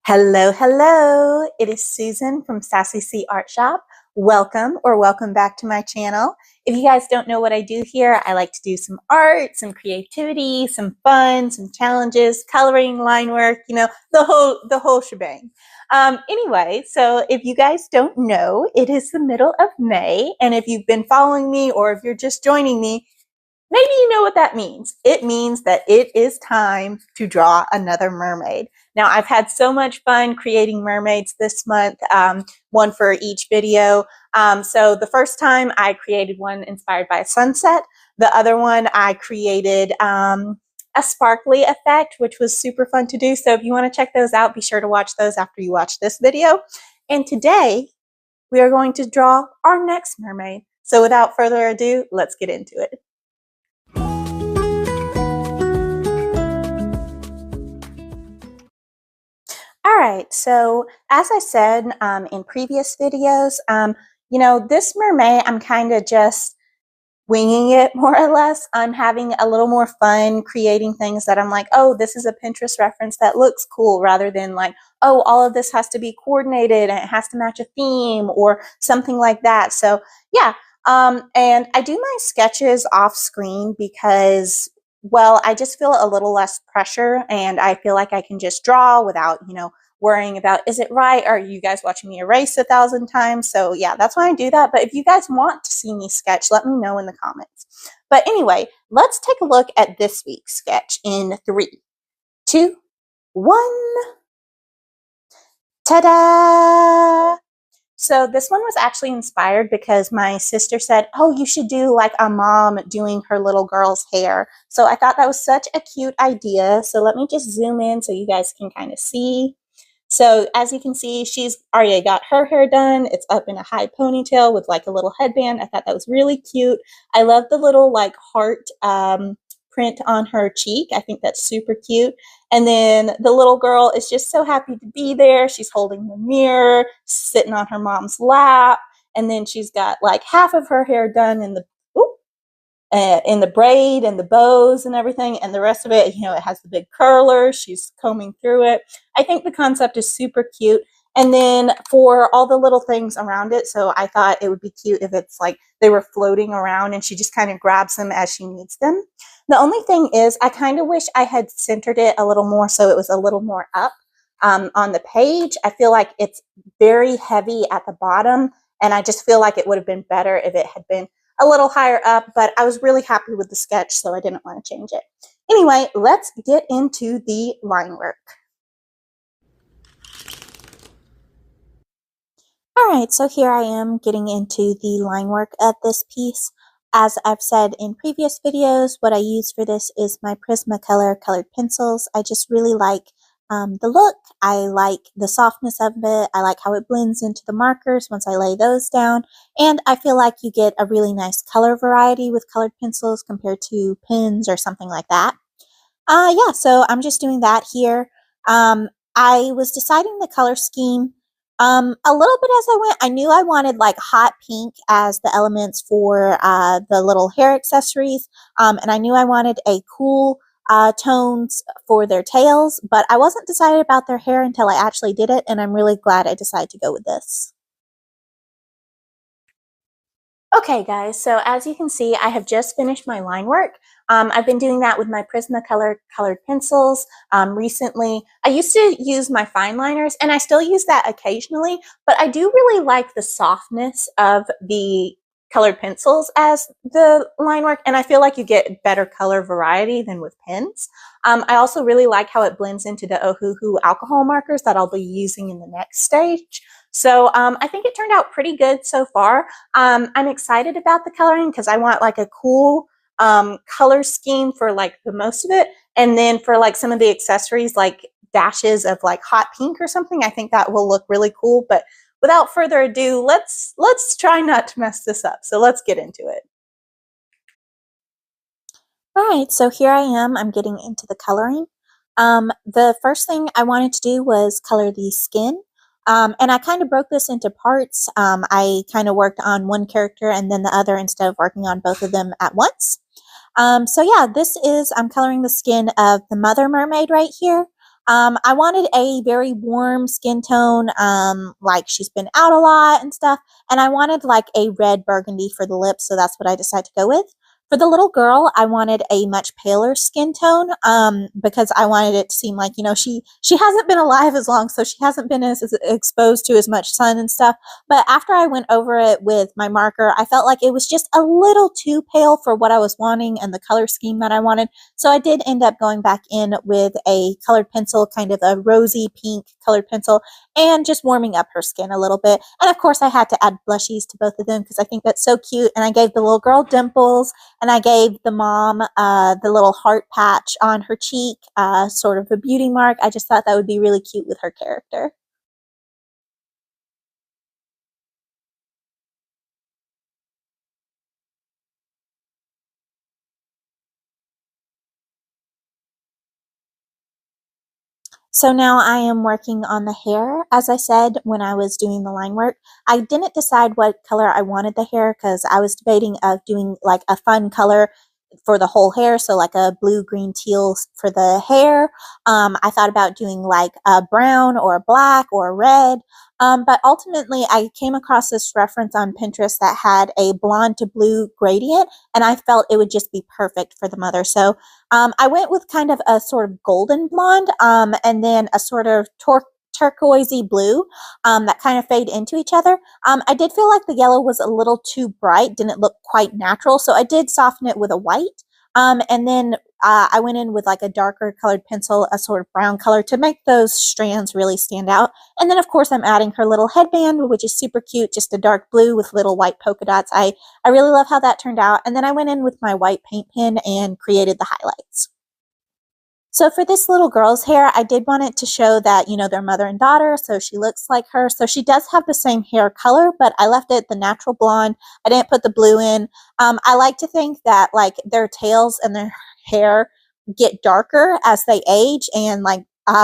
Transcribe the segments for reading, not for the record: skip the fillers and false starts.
Hello, hello. It is Susan from Sassy C Art Shop. Welcome back to my channel. If you guys don't know what I do here, I like to do some art, some creativity, some fun, some challenges, coloring, line work, the whole shebang. Anyway, so if you guys don't know, it is the middle of May, and if you've been following me or if you're just joining me, maybe you know what that means. It means that it is time to draw another mermaid. Now, I've had so much fun creating mermaids this month, one for each video. So the first time I created one inspired by a sunset. The other one I created a sparkly effect, which was super fun to do. So if you want to check those out, be sure to watch those after you watch this video. And today, we are going to draw our next mermaid. So without further ado, let's get into it. All right, so as I said in previous videos, this mermaid, I'm kind of just winging it more or less. I'm having a little more fun creating things that I'm like, oh, this is a Pinterest reference that looks cool, rather than like, oh, all of this has to be coordinated and it has to match a theme or something like that. So yeah, and I do my sketches off screen because, well, I just feel a little less pressure and I feel like I can just draw without, worrying about, is it right? Are you guys watching me erase 1,000 times? So yeah, that's why I do that. But if you guys want to see me sketch, let me know in the comments. But anyway, let's take a look at this week's sketch in 3, 2, 1. Ta-da! So this one was actually inspired because my sister said, oh, you should do like a mom doing her little girl's hair. So I thought that was such a cute idea. So let me just zoom in so you guys can kind of see. So as you can see, she's already got her hair done. It's up in a high ponytail with like a little headband. I thought that was really cute. I love the little like heart print on her cheek. I think that's super cute. And then the little girl is just so happy to be there. She's holding the mirror, sitting on her mom's lap. And then she's got like half of her hair done in the braid and the bows and everything, and the rest of it, it has the big curlers. She's combing through it. I think the concept is super cute. And then for all the little things around it, so I thought it would be cute if it's like they were floating around and she just kind of grabs them as she needs them. The only thing is I kind of wish I had centered it a little more so it was a little more up on the page. I feel like it's very heavy at the bottom, and I just feel like it would have been better if it had been a little higher up, but I was really happy with the sketch, so I didn't want to change it. Anyway, let's get into the line work. All right, so here I am getting into the line work of this piece. As I've said in previous videos, what I use for this is my Prismacolor colored pencils. I just really like the look. I like the softness of it. I like how it blends into the markers once I lay those down. And I feel like you get a really nice color variety with colored pencils compared to pens or something like that. Yeah, so I'm just doing that here. I was deciding the color scheme a little bit as I went. I knew I wanted like hot pink as the elements for the little hair accessories. And I knew I wanted a cool tones for their tails, but I wasn't decided about their hair until I actually did it, and I'm really glad I decided to go with this. Okay guys, so as you can see, I have just finished my line work. I've been doing that with my Prismacolor colored pencils. Recently, I used to use my fine liners, and I still use that occasionally, but I do really like the softness of the colored pencils as the line work, and I feel like you get better color variety than with pens. I also really like how it blends into the Ohuhu alcohol markers that I'll be using in the next stage. So I think it turned out pretty good so far. I'm excited about the coloring because I want like a cool color scheme for like the most of it. And then for like some of the accessories, like dashes of like hot pink or something, I think that will look really cool. But without further ado, let's try not to mess this up. So let's get into it. All right, so here I am. I'm getting into the coloring. The first thing I wanted to do was color the skin. And I kind of broke this into parts. I kind of worked on one character and then the other instead of working on both of them at once. So yeah, I'm coloring the skin of the mother mermaid right here. I wanted a very warm skin tone, like she's been out a lot and stuff. And I wanted like a red burgundy for the lips, so that's what I decided to go with. For the little girl, I wanted a much paler skin tone, because I wanted it to seem like, she hasn't been alive as long, so she hasn't been as exposed to as much sun and stuff. But after I went over it with my marker, I felt like it was just a little too pale for what I was wanting and the color scheme that I wanted. So I did end up going back in with a colored pencil, kind of a rosy pink colored pencil, and just warming up her skin a little bit. And of course, I had to add blushies to both of them because I think that's so cute. And I gave the little girl dimples, and I gave the mom the little heart patch on her cheek, sort of a beauty mark. I just thought that would be really cute with her character. So now I am working on the hair. As I said when I was doing the line work, I didn't decide what color I wanted the hair because I was debating of doing like a fun color for the whole hair, so like a blue, green, teal for the hair. I thought about doing like a brown or a black or a red, but ultimately I came across this reference on Pinterest that had a blonde to blue gradient, and I felt it would just be perfect for the mother. So I went with kind of a sort of golden blonde, and then a sort of turquoisey blue, that kind of fade into each other. I did feel like the yellow was a little too bright, didn't look quite natural, so I did soften it with a white. And then I went in with like a darker colored pencil, a sort of brown color, to make those strands really stand out. And then, of course, I'm adding her little headband, which is super cute, just a dark blue with little white polka dots. I really love how that turned out. And then I went in with my white paint pen and created the highlights. So for this little girl's hair, I did want it to show that, they're mother and daughter, so she looks like her. So she does have the same hair color, but I left it the natural blonde. I didn't put the blue in. I like to think that like their tails and their hair get darker as they age and like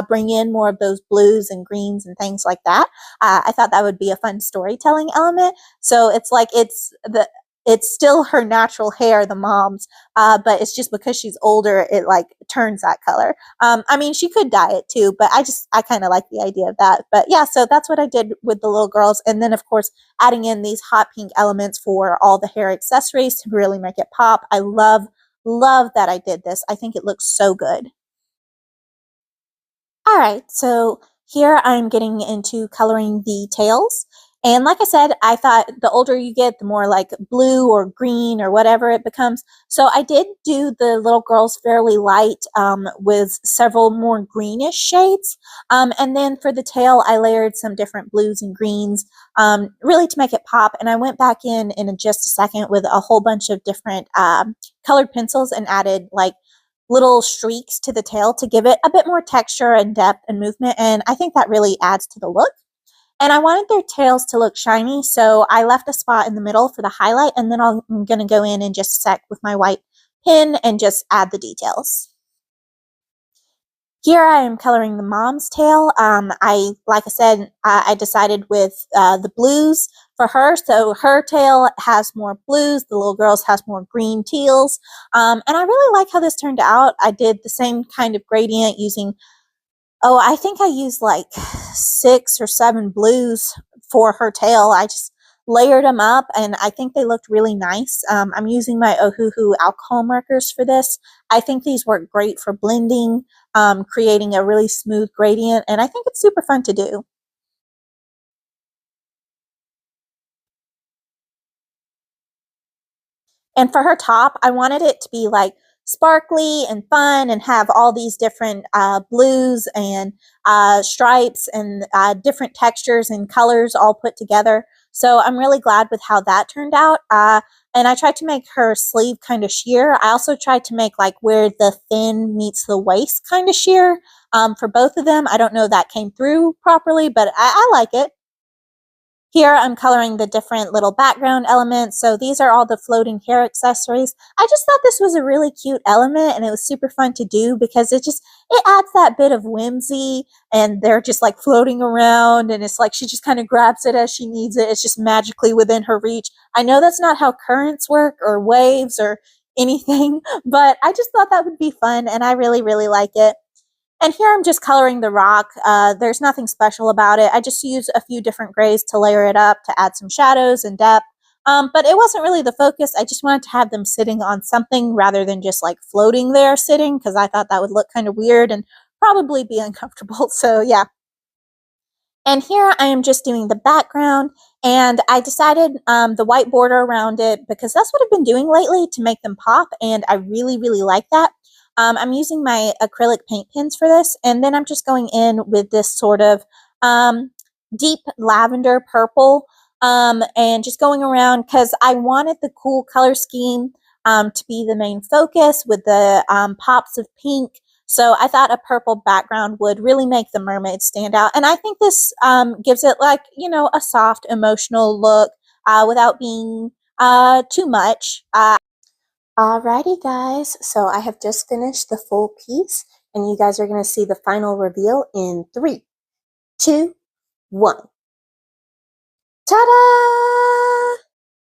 bring in more of those blues and greens and things like that. I thought that would be a fun storytelling element. So it's like it's still her natural hair, the mom's, but it's just because she's older, it like turns that color. I mean, she could dye it too, but I kind of like the idea of that. But yeah, so that's what I did with the little girls. And then, of course, adding in these hot pink elements for all the hair accessories to really make it pop. I love that I did this. I think it looks so good. All right, so here I'm getting into coloring the tails. And like I said, I thought the older you get, the more like blue or green or whatever it becomes. So I did do the little girls fairly light, with several more greenish shades. And then for the tail, I layered some different blues and greens, really to make it pop. And I went back in just a second with a whole bunch of different colored pencils and added like little streaks to the tail to give it a bit more texture and depth and movement. And I think that really adds to the look. And I wanted their tails to look shiny, so I left a spot in the middle for the highlight, and then I'm going to go in just a sec with my white pen and just add the details. Here I am coloring the mom's tail. Like I said, I decided with the blues for her. So her tail has more blues. The little girl's has more green teals. And I really like how this turned out. I did the same kind of gradient using, oh, I think I used like 6 or 7 blues for her tail. I just layered them up and I think they looked really nice. I'm using my Ohuhu alcohol markers for this. I think these work great for blending, creating a really smooth gradient, and I think it's super fun to do. And for her top, I wanted it to be like sparkly and fun and have all these different blues and stripes and different textures and colors all put together. So I'm really glad with how that turned out. And I tried to make her sleeve kind of sheer. I also tried to make like where the thin meets the waist kind of sheer, for both of them. I don't know if that came through properly, but I like it. Here I'm coloring the different little background elements. So these are all the floating hair accessories. I just thought this was a really cute element and it was super fun to do because it adds that bit of whimsy and they're just like floating around and it's like she just kind of grabs it as she needs it. It's just magically within her reach. I know that's not how currents work or waves or anything, but I just thought that would be fun and I really, really like it. And here I'm just coloring the rock. There's nothing special about it. I just use a few different grays to layer it up to add some shadows and depth. But it wasn't really the focus. I just wanted to have them sitting on something rather than just like floating there sitting, because I thought that would look kind of weird and probably be uncomfortable. So yeah. And here I am just doing the background, and I decided the white border around it because that's what I've been doing lately to make them pop, and I really, really like that. I'm using my acrylic paint pens for this, and then I'm just going in with this sort of deep lavender purple, and just going around because I wanted the cool color scheme to be the main focus with the pops of pink. So I thought a purple background would really make the mermaid stand out. And I think this gives it like, you know, a soft emotional look without being too much. Alrighty guys, so I have just finished the full piece and you guys are going to see the final reveal in 3, 2, 1. Ta-da!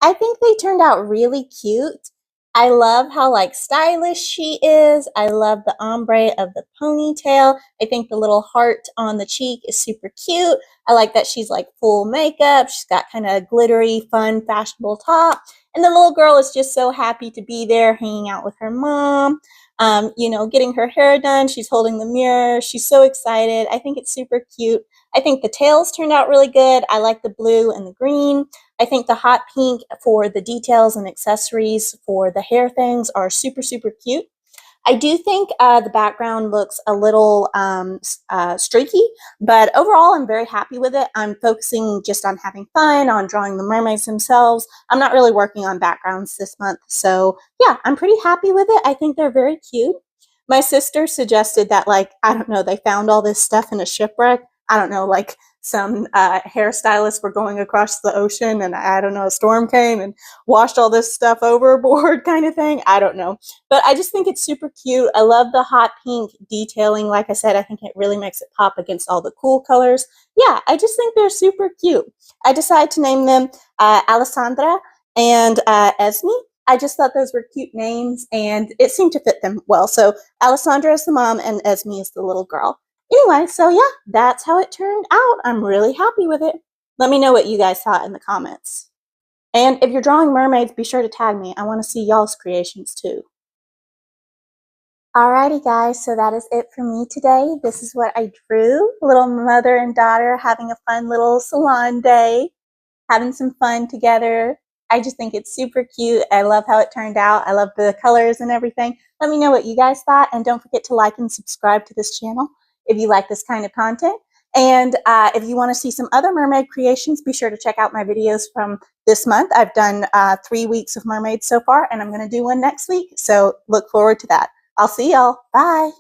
I think they turned out really cute. I love how like stylish she is. I love the ombre of the ponytail. I think the little heart on the cheek is super cute. I like that she's like full makeup. She's got kind of glittery, fun, fashionable top. And the little girl is just so happy to be there hanging out with her mom, you know, getting her hair done. She's holding the mirror. She's so excited. I think it's super cute. I think the tails turned out really good. I like the blue and the green. I think the hot pink for the details and accessories for the hair things are super, super cute. I do think the background looks a little streaky, but overall I'm very happy with it. I'm focusing just on having fun, on drawing the mermaids themselves. I'm not really working on backgrounds this month, so yeah, I'm pretty happy with it. I think they're very cute. My sister suggested that, like, I don't know, they found all this stuff in a shipwreck. I don't know, like some hairstylists were going across the ocean and I don't know, a storm came and washed all this stuff overboard kind of thing. I don't know. But I just think it's super cute. I love the hot pink detailing. Like I said, I think it really makes it pop against all the cool colors. Yeah, I just think they're super cute. I decided to name them Alessandra and Esme. I just thought those were cute names and it seemed to fit them well. So Alessandra is the mom and Esme is the little girl. Anyway, so yeah, that's how it turned out. I'm really happy with it. Let me know what you guys thought in the comments. And if you're drawing mermaids, be sure to tag me. I want to see y'all's creations too. Alrighty guys, so that is it for me today. This is what I drew. Little mother and daughter having a fun little salon day, having some fun together. I just think it's super cute. I love how it turned out. I love the colors and everything. Let me know what you guys thought, and don't forget to like and subscribe to this channel if you like this kind of content. And if you want to see some other mermaid creations, be sure to check out my videos from this month. I've done 3 weeks of mermaids so far, and I'm going to do one next week. So look forward to that. I'll see y'all. Bye.